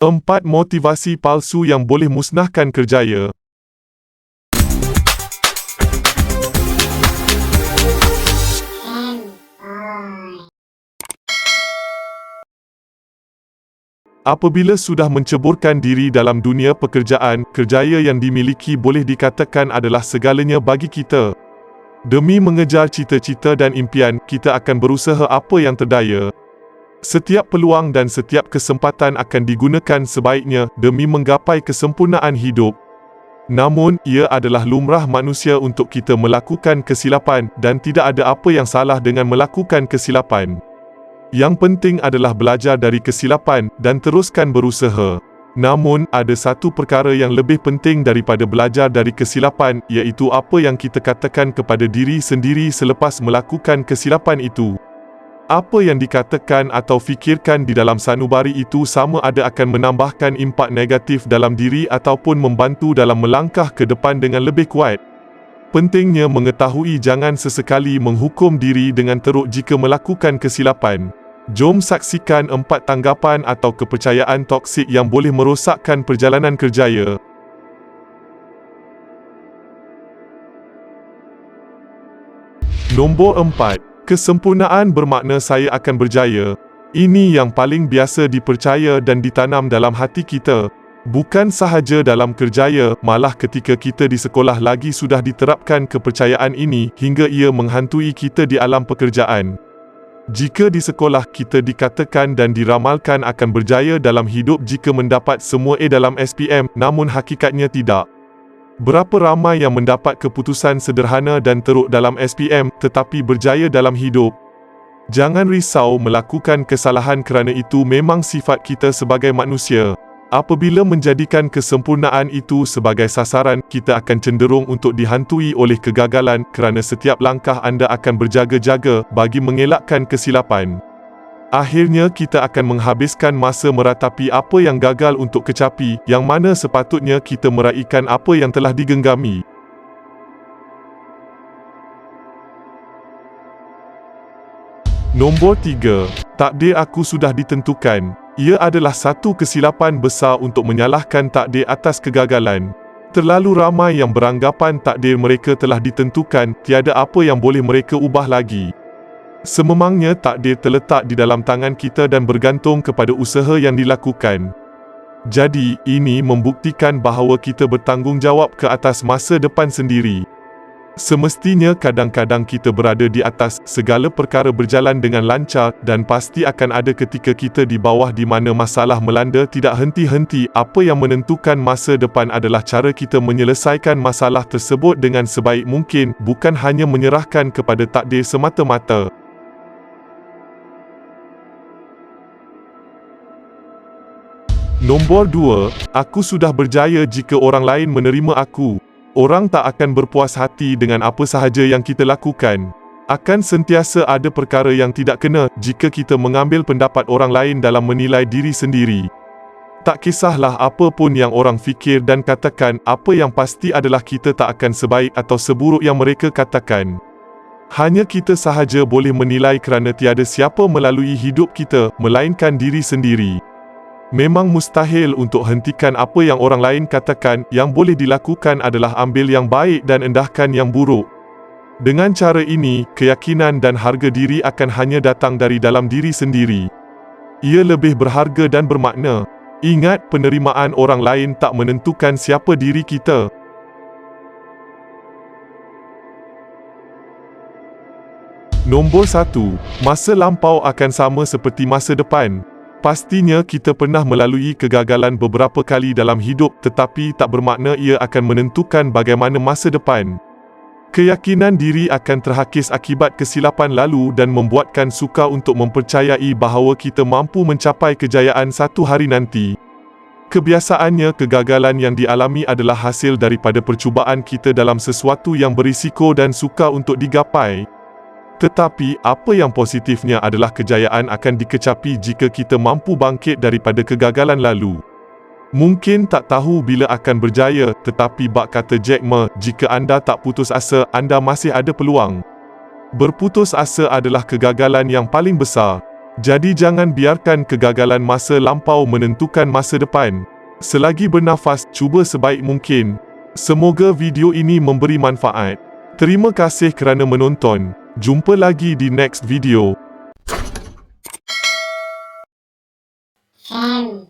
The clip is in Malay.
4 motivasi palsu yang boleh musnahkan kerjaya. Apabila sudah menceburkan diri dalam dunia pekerjaan, kerjaya yang dimiliki boleh dikatakan adalah segalanya bagi kita. Demi mengejar cita-cita dan impian, kita akan berusaha apa yang terdaya. Setiap peluang dan setiap kesempatan akan digunakan sebaiknya demi menggapai kesempurnaan hidup. Namun, ia adalah lumrah manusia untuk kita melakukan kesilapan dan tidak ada apa yang salah dengan melakukan kesilapan. Yang penting adalah belajar dari kesilapan dan teruskan berusaha. Namun, ada satu perkara yang lebih penting daripada belajar dari kesilapan, iaitu apa yang kita katakan kepada diri sendiri selepas melakukan kesilapan itu. Apa yang dikatakan atau fikirkan di dalam sanubari itu sama ada akan menambahkan impak negatif dalam diri ataupun membantu dalam melangkah ke depan dengan lebih kuat. Pentingnya mengetahui jangan sesekali menghukum diri dengan teruk jika melakukan kesilapan. Jom saksikan 4 tanggapan atau kepercayaan toksik yang boleh merosakkan perjalanan kerjaya. Nombor 4. Kesempurnaan bermakna saya akan berjaya. Ini yang paling biasa dipercaya dan ditanam dalam hati kita. Bukan sahaja dalam kerjaya, malah ketika kita di sekolah lagi sudah diterapkan kepercayaan ini hingga ia menghantui kita di alam pekerjaan. Jika di sekolah kita dikatakan dan diramalkan akan berjaya dalam hidup jika mendapat semua A dalam SPM, namun hakikatnya tidak. Berapa ramai yang mendapat keputusan sederhana dan teruk dalam SPM tetapi berjaya dalam hidup? Jangan risau melakukan kesalahan kerana itu memang sifat kita sebagai manusia. Apabila menjadikan kesempurnaan itu sebagai sasaran, kita akan cenderung untuk dihantui oleh kegagalan kerana setiap langkah anda akan berjaga-jaga bagi mengelakkan kesilapan. Akhirnya kita akan menghabiskan masa meratapi apa yang gagal untuk kecapi, yang mana sepatutnya kita meraihkan apa yang telah digenggami. Nombor 3. Takdir aku sudah ditentukan. Ia adalah satu kesilapan besar untuk menyalahkan takdir atas kegagalan. Terlalu ramai yang beranggapan takdir mereka telah ditentukan, tiada apa yang boleh mereka ubah lagi. Sememangnya takdir terletak di dalam tangan kita dan bergantung kepada usaha yang dilakukan. Jadi, ini membuktikan bahawa kita bertanggungjawab ke atas masa depan sendiri. Semestinya kadang-kadang kita berada di atas, segala perkara berjalan dengan lancar dan pasti akan ada ketika kita di bawah di mana masalah melanda tidak henti-henti. Apa yang menentukan masa depan adalah cara kita menyelesaikan masalah tersebut dengan sebaik mungkin, bukan hanya menyerahkan kepada takdir semata-mata. Nombor 2. Aku sudah berjaya jika orang lain menerima aku. Orang tak akan berpuas hati dengan apa sahaja yang kita lakukan. Akan sentiasa ada perkara yang tidak kena jika kita mengambil pendapat orang lain dalam menilai diri sendiri. Tak kisahlah apa pun yang orang fikir dan katakan, apa yang pasti adalah kita tak akan sebaik atau seburuk yang mereka katakan. Hanya kita sahaja boleh menilai kerana tiada siapa melalui hidup kita, melainkan diri sendiri. Memang mustahil untuk hentikan apa yang orang lain katakan. Yang boleh dilakukan adalah ambil yang baik dan endahkan yang buruk. Dengan cara ini, keyakinan dan harga diri akan hanya datang dari dalam diri sendiri. Ia lebih berharga dan bermakna. Ingat, penerimaan orang lain tak menentukan siapa diri kita. Nombor 1. Masa lampau akan sama seperti masa depan. Pastinya kita pernah melalui kegagalan beberapa kali dalam hidup, tetapi tak bermakna ia akan menentukan bagaimana masa depan. Keyakinan diri akan terhakis akibat kesilapan lalu dan membuatkan sukar untuk mempercayai bahawa kita mampu mencapai kejayaan satu hari nanti. Kebiasaannya, kegagalan yang dialami adalah hasil daripada percubaan kita dalam sesuatu yang berisiko dan sukar untuk digapai. Tetapi, apa yang positifnya adalah kejayaan akan dikecapi jika kita mampu bangkit daripada kegagalan lalu. Mungkin tak tahu bila akan berjaya, tetapi bak kata Jack Ma, jika anda tak putus asa, anda masih ada peluang. Berputus asa adalah kegagalan yang paling besar. Jadi jangan biarkan kegagalan masa lampau menentukan masa depan. Selagi bernafas, cuba sebaik mungkin. Semoga video ini memberi manfaat. Terima kasih kerana menonton. Jumpa lagi di next video. Fan